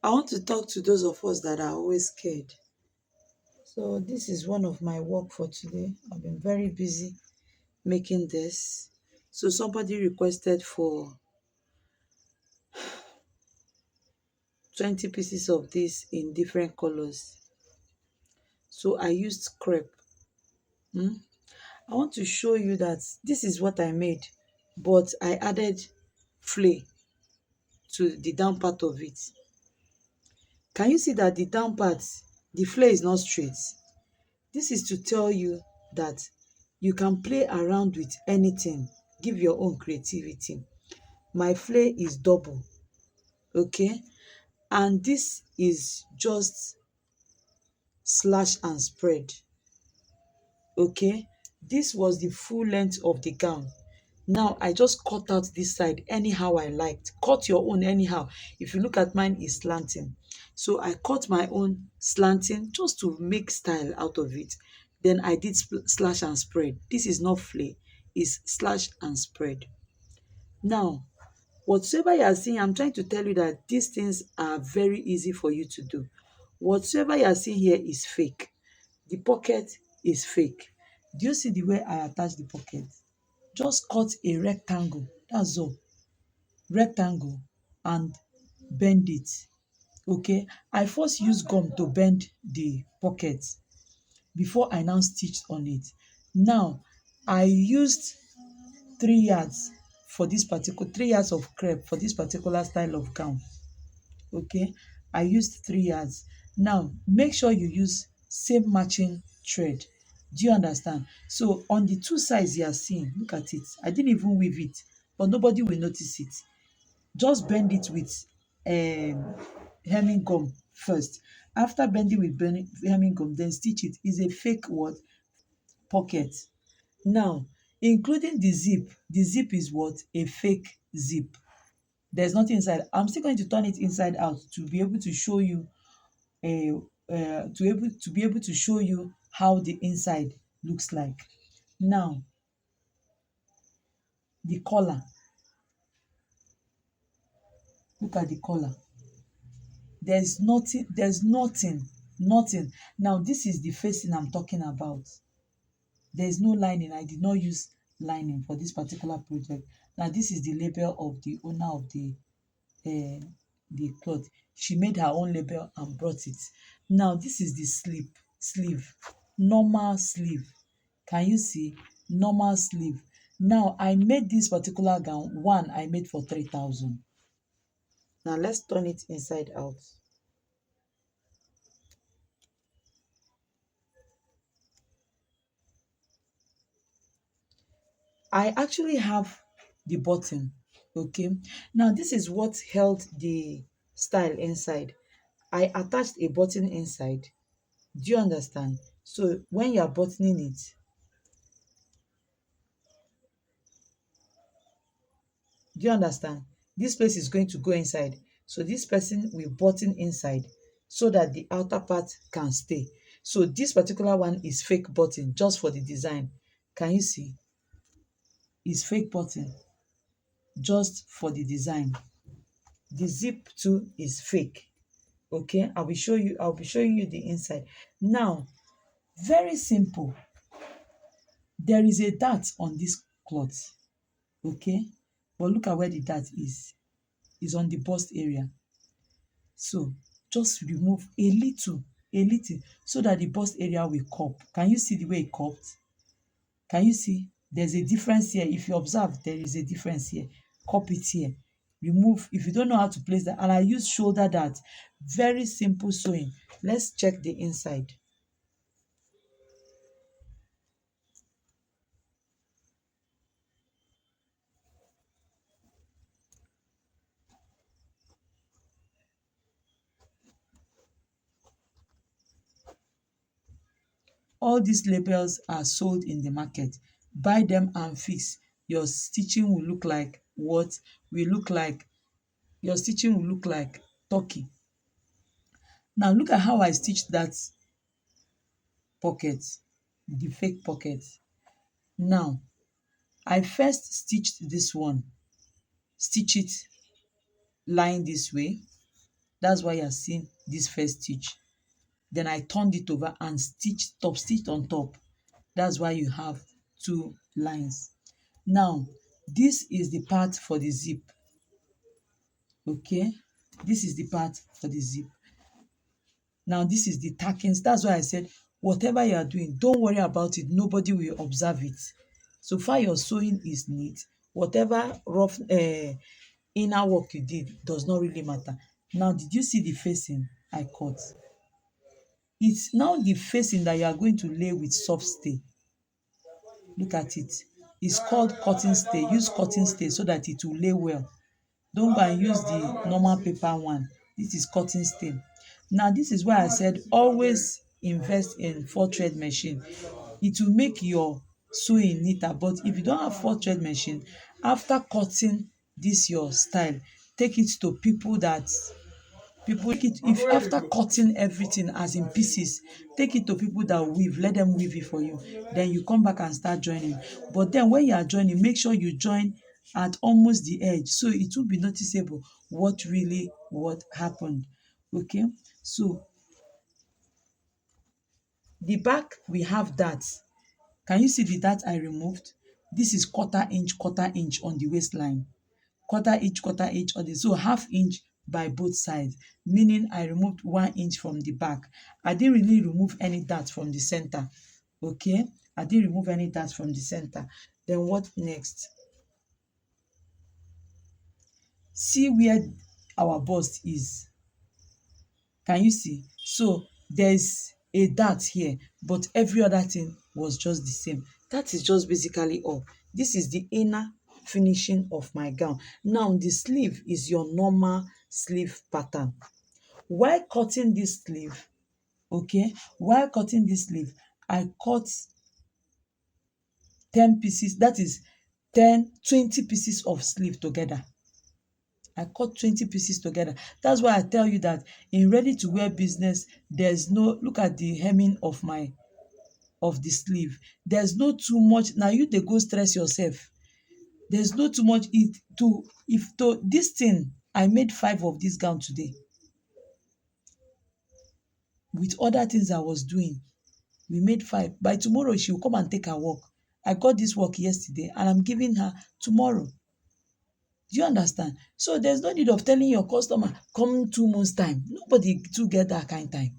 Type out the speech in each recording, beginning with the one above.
I want to talk to those of us that are always scared. So this is one of my work for today. I've been very busy making this. So somebody requested for 20 pieces of this in different colors. So I used crepe. Hmm? I want to show you that this is what I made, but I added flay to the down part of it. Can you see that the down part, the flay is not straight? This is to tell you that you can play around with anything, give your own creativity. My flay is double, okay? And this is just slash and spread, okay? This was the full length of the gown. Now I just cut out this side anyhow I liked. Cut your own anyhow. If you look at mine, is slanting. So I cut my own slanting just to make style out of it. Then I did slash and spread. This is not flay, it's slash and spread. Now, whatsoever you are seeing, I'm trying to tell you that these things are very easy for you to do. Whatsoever you are seeing here is fake. The pocket is fake. Do you see the way I attach the pocket? Just cut a rectangle, that's all. Rectangle, and bend it, okay? I first use gum to bend the pocket before I now stitched on it. Now I used 3 yards for this particular 3 yards of crepe for this particular style of gown, okay? I used 3 yards. Now make sure you use same matching thread. Do you understand? So on the two sides you are seeing, look at it, I didn't even weave it, but nobody will notice it. Just bend it with hemming gum first. After bending with hemming gum, then stitch it. Is a fake what? Pocket. Now, including the zip is what? A fake zip. There's nothing inside. I'm still going to turn it inside out to be able to show you to be able to show you how the inside looks like. Now, the collar. Look at the collar. There's nothing. Now this is the facing I'm talking about. There's no lining. I did not use lining for this particular project. Now this is the label of the owner of the cloth. She made her own label and brought it. Now this is the sleeve, normal sleeve. Can you see? Normal sleeve. Now I made this particular gown, one I made for 3,000. Now let's turn it inside out. I actually have the button, okay? Now this is what held the style inside. I attached a button inside. Do you understand? So when you are buttoning it, do you understand? This place is going to go inside. So this person will button inside so that the outer part can stay. So this particular one is fake button just for the design. Can you see? It's fake button just for the design. The zip too is fake. Okay, I'll be showing you the inside. Now, very simple. There is a dart on this cloth, okay? But look at where the dart is on the bust area. So just remove a little, so that the bust area will cup. Can you see the way it cupped? Can you see? There's a difference here. If you observe, there is a difference here. Cup it here. Remove. If you don't know how to place that, and I use shoulder dart. Very simple sewing. Let's check the inside. All these labels are sold in the market. Buy them and fix. Your stitching will look like what? Will look like your stitching will look like turkey. Now look at how I stitched that pocket, the fake pocket. Now I first stitched this one, stitch it lying this way. That's why you're seeing this first stitch. Then I turned it over and stitched top stitched on top. That's why you have two lines. Now, this is the part for the zip. Okay, this is the part for the zip. Now, this is the tackings. That's why I said, whatever you are doing, don't worry about it. Nobody will observe it. So far, your sewing is neat. Whatever rough inner work you did does not really matter. Now, did you see the facing I cut? It's now the facing that you are going to lay with soft stay. Look at it. It's called cotton stay. Use cotton stay so that it will lay well. Don't go and use the normal paper one. This is cotton stay. Now, this is why I said always invest in 4-thread machine. It will make your sewing neater. But if you don't have 4-thread machine, after cutting this your style, take it to people take it, if after cutting everything as in pieces, take it to people that weave, let them weave it for you. Then you come back and start joining. But then when you are joining, make sure you join at almost the edge, so it will be noticeable what happened. Okay, so the back, we have that. Can you see the dart I removed? This is quarter inch on the waistline, quarter inch on the, so half inch by both sides, meaning I removed 1 inch from the back. I didn't really remove any dart from the center. Okay, I didn't remove any dart from the center. Then what next? See where our bust is. Can you see? So there's a dart here, but every other thing was just the same. That is just basically all. This is the inner finishing of my gown. Now the sleeve is your normal sleeve pattern. While cutting this sleeve, okay, while cutting this sleeve, I cut 10 pieces, that is 20 pieces of sleeve together. I cut 20 pieces together. That's why I tell you that in ready to wear business, there's no, look at the hemming of the sleeve. There's no too much. Now you dey go stress yourself. There's no too much if to this thing. I made 5 of this gown today. With other things I was doing, we made 5. By tomorrow, she will come and take her work. I got this work yesterday and I'm giving her tomorrow. Do you understand? So there's no need of telling your customer, come 2 months time. Nobody to get that kind of time.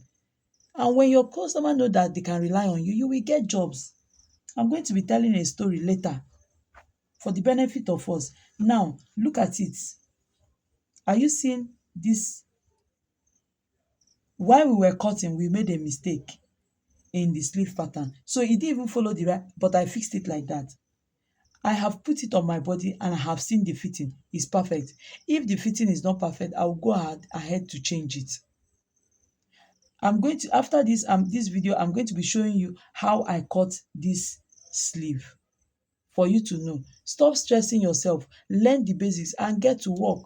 And when your customer know that they can rely on you, you will get jobs. I'm going to be telling a story later for the benefit of us. Now, look at it. Are you seeing this? While we were cutting, we made a mistake in the sleeve pattern. So it didn't even follow the right, but I fixed it like that. I have put it on my body and I have seen the fitting is perfect. If the fitting is not perfect, I will go ahead to change it. I'm going to, after this video, I'm going to be showing you how I cut this sleeve for you to know. Stop stressing yourself, learn the basics and get to work.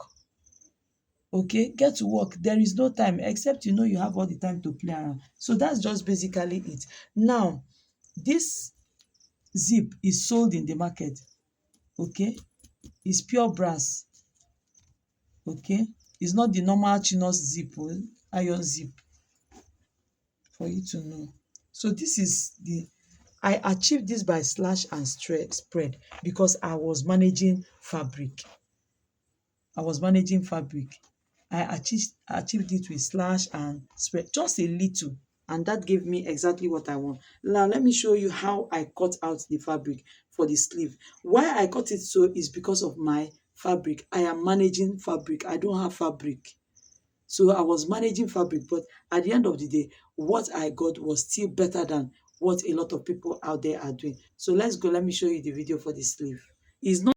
Okay, get to work. There is no time except you know you have all the time to play around. So that's just basically it. Now, this zip is sold in the market. Okay, it's pure brass. Okay, it's not the normal chinos zip, iron zip, for you to know. So this is I achieved this by slash and spread because I was managing fabric. I achieved it with slash and spread, just a little, and that gave me exactly what I want. Now let me show you how I cut out the fabric for the sleeve. Why I cut it so is because of my fabric. I am managing fabric. I don't have fabric. So I was managing fabric, but at the end of the day, what I got was still better than what a lot of people out there are doing. So let's go. Let me show you the video for the sleeve. It's not